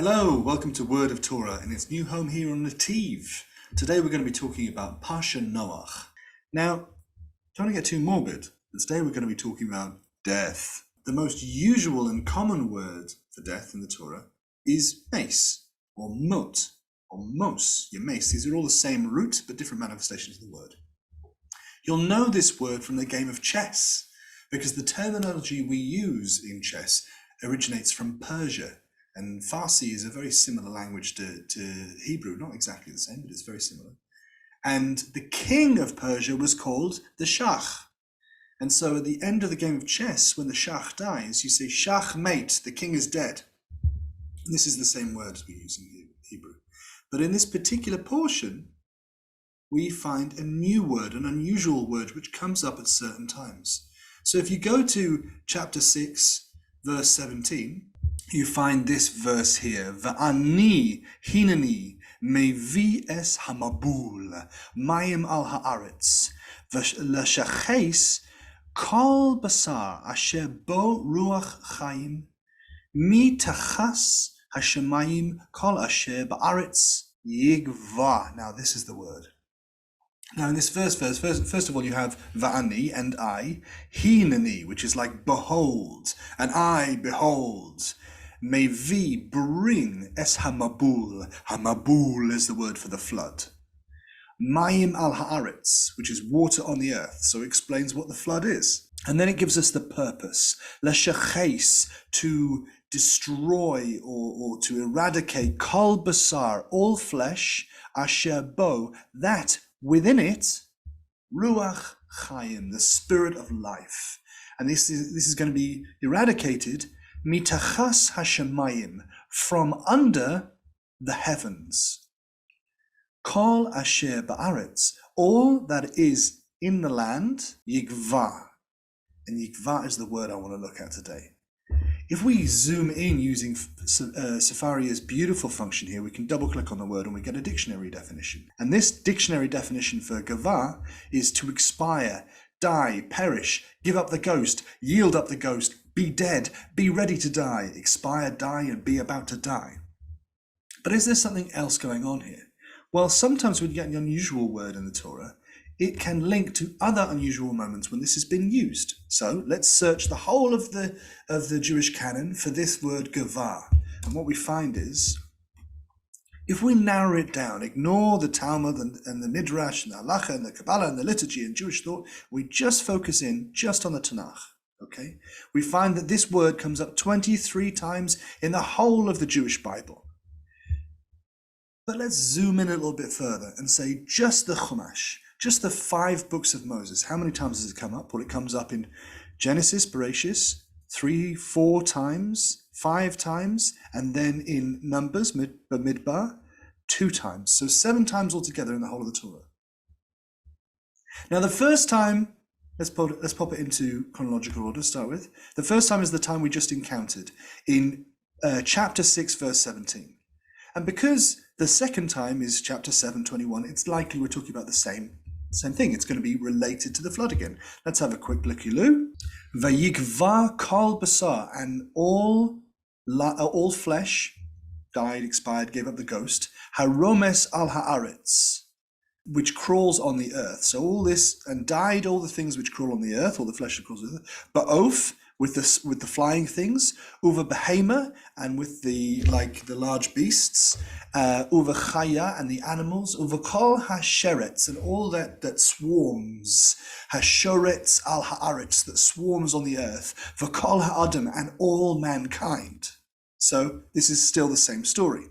Hello, welcome to Word of Torah in its new home here on Nativ. Today we're going to be talking about Parsha Noach. Now, don't want to get too morbid, but today we're going to be talking about death. The most usual and common word for death in the Torah is mace, or mot, or mos, your mace. These are all the same root, but different manifestations of the word. You'll know this word from the game of chess, because the terminology we use in chess originates from Persia. And Farsi is a very similar language to Hebrew, not exactly the same, but it's very similar. And the king of Persia was called the Shah. And so at the end of the game of chess, when the Shah dies, you say, Shah mate, the king is dead. And this is the same word as we use in Hebrew. But in this particular portion, we find a new word, an unusual word, which comes up at certain times. So if you go to chapter 6, verse 17, you find this verse here, Va'ani hinani mevi es hamabul mayim al haaretz v'lashaches kol basar asher bo ruach chayim mi tachas hashemayim kol asher ba'aretz yigva. Now this is the word. Now in this first of all, you have va'ani and I, hinani, which is like behold, and I behold. Mevi, bring, es hamabul. Hamabul is the word for the flood. Mayim al haaretz, which is water on the earth. So it explains what the flood is. And then it gives us the purpose. Leshaches, to destroy or to eradicate kol basar, all flesh, asher bo, that within it, ruach chayim, the spirit of life. And this is going to be eradicated mitachas hashemayim, from under the heavens. Kol asher ba'aretz, all that is in the land, yigva. And yigva is the word I want to look at today. If we zoom in using Safari's beautiful function here, we can double click on the word and we get a dictionary definition. And this dictionary definition for gava is to expire, die, perish, give up the ghost, yield up the ghost, be dead, be ready to die, expire, die, and be about to die. But is there something else going on here? Well, sometimes when you get an unusual word in the Torah, it can link to other unusual moments when this has been used. So let's search the whole of the Jewish canon for this word gava. And what we find is, if we narrow it down, ignore the Talmud and the Midrash and the Halacha and the Kabbalah and the liturgy and Jewish thought, we just focus in just on the Tanakh. Okay, we find that this word comes up 23 times in the whole of the Jewish Bible. But let's zoom in a little bit further and say just the Chumash, just the 5 books of Moses. How many times does it come up? Well, it comes up in Genesis, Bereshis, 3-4 times, 5 times, and then in Numbers, Midbar, 2 times. So 7 times altogether in the whole of the Torah. Now the first time, let's pop it into chronological order to start with. The first time is the time we just encountered in chapter 6, verse 17. And because the second time is chapter 7:21, it's likely we're talking about the same thing. It's going to be related to the flood again. Let's have a quick looky-loo. Vayigva kol basar, and all flesh died, expired, gave up the ghost. Haromes al haaretz, which crawls on the earth. So all this, and died all the things which crawl on the earth, all the flesh that crawls on the earth. Ba'of, with the flying things. Uva behema, and with the large beasts. Uva chaya, and the animals. Uva kol hasheretz, and all that swarms. Hashoretz al haaretz, that swarms on the earth. V'kol ha'adam, and all mankind. So this is still the same story.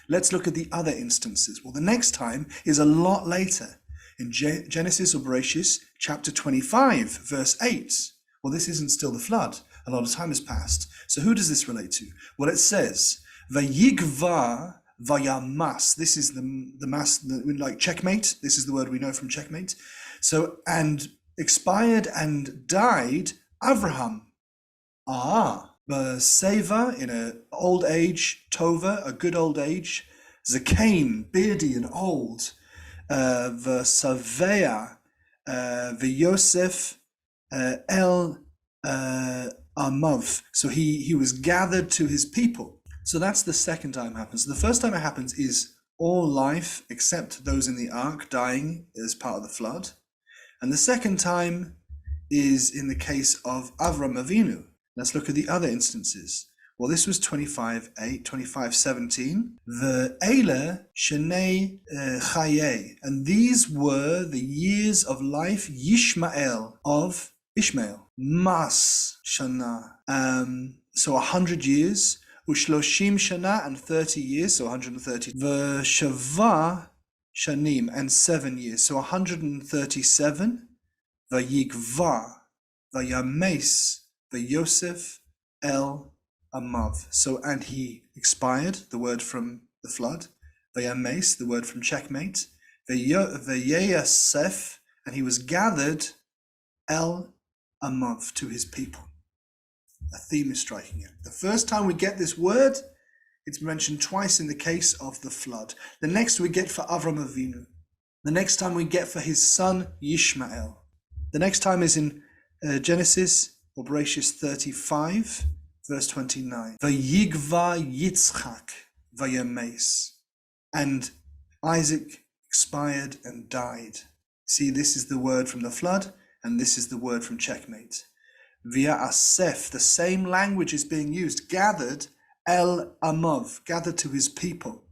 Let's look at the other instances. Well, the next time is a lot later. In Genesis or Bereshis, chapter 25, verse 8. Well, this isn't still the flood. A lot of time has passed. So who does this relate to? Well, it says, Vayigva vayamas. This is the mass, like checkmate. This is the word we know from checkmate. So, and expired and died Avraham. Seva, in an old age, Tova, a good old age, Zakain, beardy and old, V'Savea, V'Yosef, El Amav. So he was gathered to his people. So that's the second time it happens. The first time it happens is all life except those in the ark dying as part of the flood. And the second time is in the case of Avram Avinu. Let's look at the other instances. Well, this was 25:8, 25:17. The Eile Shenei Chaye, and these were the years of life Yishmael of Ishmael. Mas Shana, so 100 years. Ushloshim Shana, and 30 years, so 130. V'shava Shanim, and 7 years, so 137. Vayigva, Vayames, Vayosef El Amav. So, and he expired, the word from the flood. Vayames, the word from checkmate. Vayasef, and he was gathered El Amav, to his people. A theme is striking it. The first time we get this word, it's mentioned twice in the case of the flood. The next we get for Avram Avinu. The next time we get for his son Yishmael. The next time is in Genesis or Bereshit 35, verse 29. Vayigva Yitzchak vayames, and Isaac expired and died. See, this is the word from the flood, and this is the word from checkmate. Via Asef, the same language is being used. Gathered, El Amav, gathered to his people.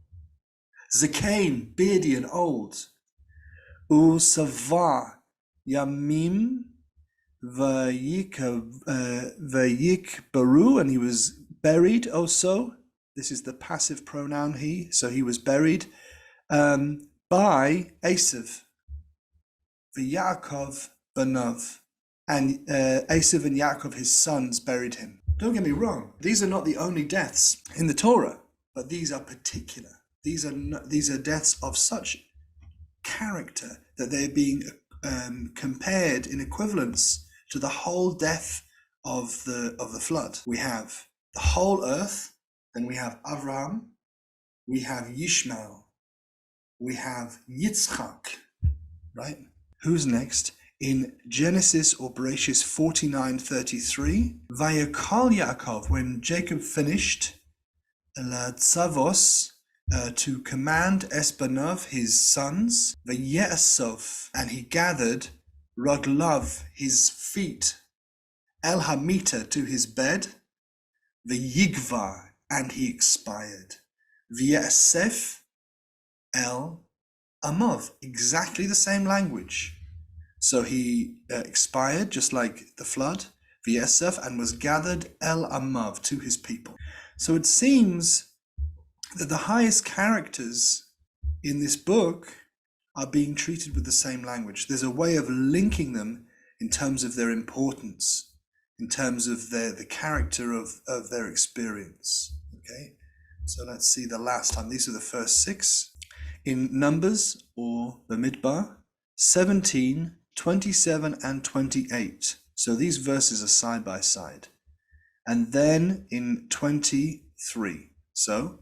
Zakain, beardy and old. Usava, Yamim, Vayik Baru, and he was buried also. This is the passive pronoun he, so he was buried by Esav. V'Yaakov Banav, and Esav and Yaakov, his sons, buried him. Don't get me wrong, these are not the only deaths in the Torah, but these are particular. These are deaths of such character that they're being compared in equivalence to the whole death of the flood. We have the whole earth, then we have Avraham, we have Yishmael, we have Yitzchak, right? Who's next? In Genesis or Bereshit 49:33, Vayakal Yaakov, when Jacob finished La Tzavos, to command Esbanav, his sons, Vayesov, and he gathered Raglav, his feet, El Hamita, to his bed, Vayigva, and he expired, Vayesef El Amav, exactly the same language. So he expired, just like the flood, Vayesef, and was gathered El Amav, to his people. So it seems that the highest characters in this book are being treated with the same language. There's a way of linking them in terms of their importance, in terms of the character of their experience. Okay, so let's see the last time. These are the first 6. In Numbers or the Midbar, 17, 27, and 28. So these verses are side by side. And then in 23. So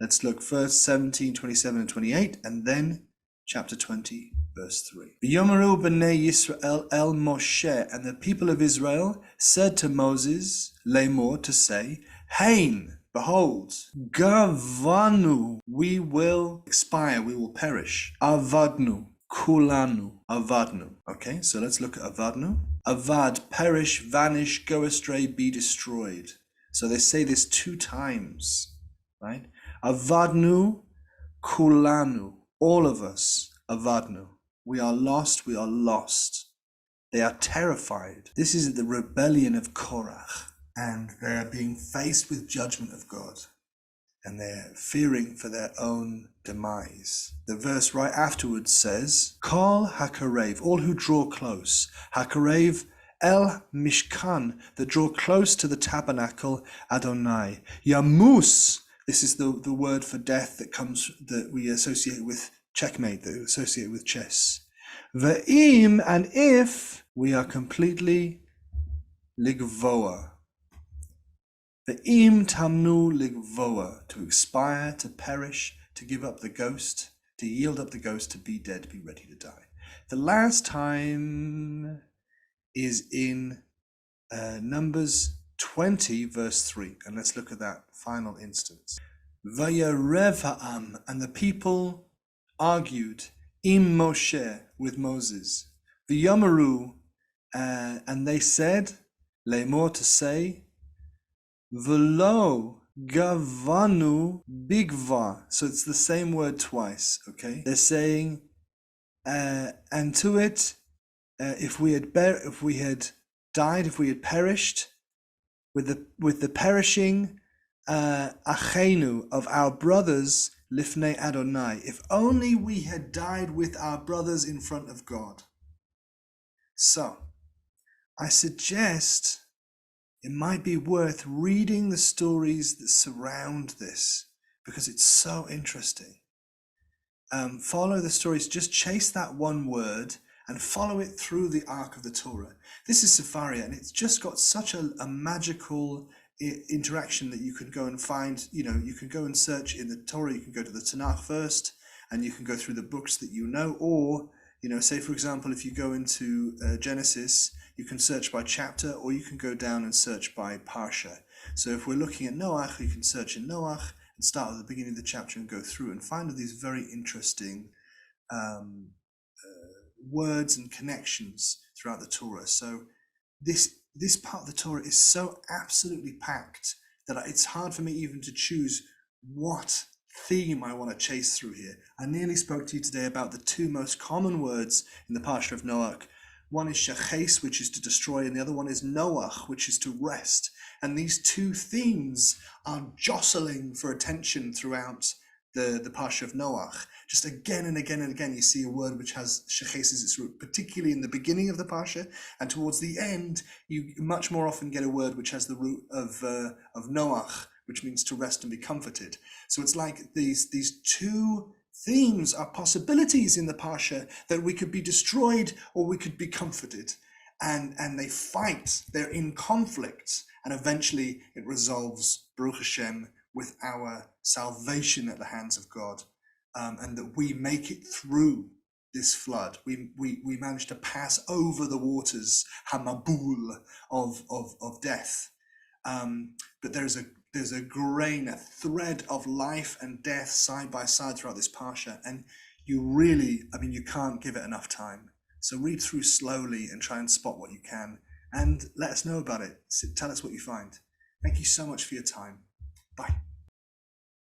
let's look first 17, 27, and 28, and then chapter 20, verse 3. V'yomeru b'nei Yisrael el Moshe, and the people of Israel said to Moses, lemor, to say, Hein, behold, gavanu, we will expire, we will perish. Avadnu, kulanu, avadnu. Okay, so let's look at avadnu. Avad, perish, vanish, go astray, be destroyed. So they say this 2 times, right? Avadnu, kulanu, all of us, avadnu. We are lost, we are lost. They are terrified. This is the rebellion of Korach, and they are being faced with judgment of God, and they're fearing for their own demise. The verse right afterwards says, Kol hakarev, all who draw close, hakarev el mishkan, that draw close to the tabernacle Adonai, yamus, this is the word for death that we associate with checkmate, that we associate with chess. Ve'im, and if we are completely ligvoa. Ve'im tamnu ligvoa, to expire, to perish, to give up the ghost, to yield up the ghost, to be dead, to be ready to die. The last time is in Numbers 20, verse 3. And let's look at that final instance. Vayarev ha'am, and the people argued im Moshe, with Moses. V'yamaru, and they said, lemor, to say, v'lo gavanu bigva. So it's the same word twice, okay? They're saying, and to it, if we had died, if we had perished, with the perishing achenu, of our brothers, lifnei Adonai, if only we had died with our brothers in front of God. So I suggest it might be worth reading the stories that surround this, because it's so interesting. Follow the stories, just chase that one word and follow it through the arc of the Torah. This is Sefaria, and it's just got such a magical interaction that you can go and find. You can go and search in the Torah. You can go to the Tanakh first, and you can go through the books that you know. Or, say for example, if you go into Genesis, you can search by chapter, or you can go down and search by parsha. So if we're looking at Noach, you can search in Noach and start at the beginning of the chapter and go through and find all these very interesting words and connections throughout the Torah. So this part of the Torah is so absolutely packed that it's hard for me even to choose what theme I want to chase through here. I nearly spoke to you today about the two most common words in the Parsha of Noach. One is shaches, which is to destroy, and the other one is Noach, which is to rest. And these two themes are jostling for attention throughout the Parsha of Noach. Just again and again and again, you see a word which has shaches as its root, particularly in the beginning of the Parsha, and towards the end, you much more often get a word which has the root of Noach, which means to rest and be comforted. So it's like these two themes are possibilities in the Parsha, that we could be destroyed or we could be comforted. And they fight, they're in conflict, and eventually it resolves, Baruch Hashem, with our salvation at the hands of God, and that we make it through this flood. We manage to pass over the waters, hamabul, of death. But there's a grain, a thread of life and death side by side throughout this parsha, and you can't give it enough time. So read through slowly and try and spot what you can, and let us know about it. Tell us what you find. Thank you so much for your time. Bye.